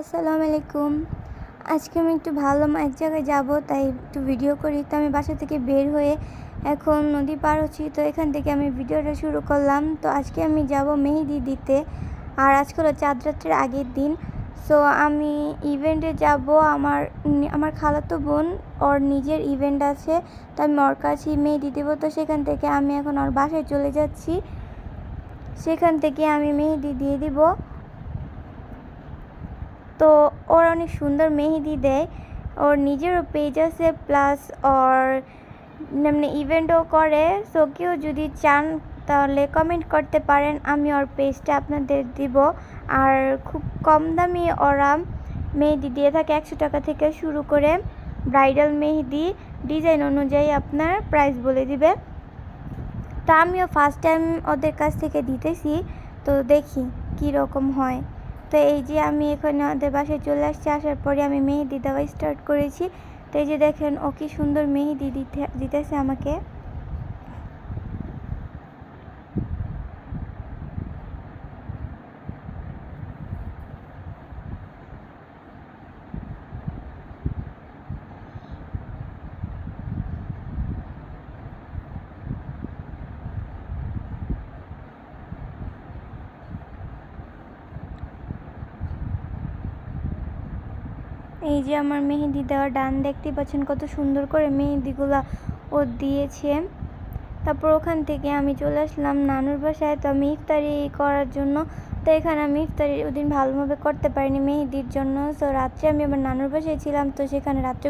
আসসালামু আলাইকুম। আজকে আমি একটু ভাবলাম এক জায়গায় যাব, তাই একটু ভিডিও করি। তো আমি বাসা থেকে বের হয়ে এখন নদী পার হচ্ছি। তো এখান থেকে আমি ভিডিওটা শুরু করলাম। তো আজকে আমি যাব মেহেদি দিতে। আর আজকে হলো চাঁদ রাতের আগের দিন। সো আমি ইভেন্টে যাব। আমার খালাতো বোন ওর নিজের ইভেন্ট আছে, তো আমি ওর কাছেই মেহেদি দেবো। তো সেখান থেকে আমি এখন ওর বাসায় চলে যাচ্ছি। সেখান থেকে আমি মেহেদি দিয়ে দিব। তো ওর অনেক সুন্দর মেহেদি দেয়। ওর নিজেরও পেজ আছে, প্লাস ওর ইভেন্টও করে। সো কেউ যদি চান তাহলে কমেন্ট করতে পারেন, আমি ওর পেজটা আপনাদের দিব। আর খুব কম দামি ওরা মেহেদি দিয়ে থাকে, 100 টাকা থেকে শুরু করে। ব্রাইডাল মেহেদি ডিজাইন অনুযায়ী আপনার প্রাইস বলে দিবে। তো আমিও ফার্স্ট টাইম ওদের কাছ থেকে দিতেছি, তো দেখি কী রকম হয়। তো এই যে আমি এখানে ওদের বাসায় চলে আসছি। আসার পরে আমি মেহেদি দেওয়া স্টার্ট করেছি। তো এই যে দেখেন ও কি সুন্দর মেহেদি দিতেছে আমাকে। এই যে আমার মেহেদি দেওয়া ডান, দেখতে পাচ্ছেন কত সুন্দর করে মেহেদিগুলো ও দিয়েছে। তারপর ওখান থেকে আমি চলে আসলাম নানুর বাসায়। তো আমি ইফতারি করার জন্য, তো এখানে আমি ইফতারি ওদিন ভালোভাবে করতে পারিনি মেহেদির জন্য। তো রাত্রে আমি আমার নানুর বাসায় ছিলাম, তো সেখানে রাত্রে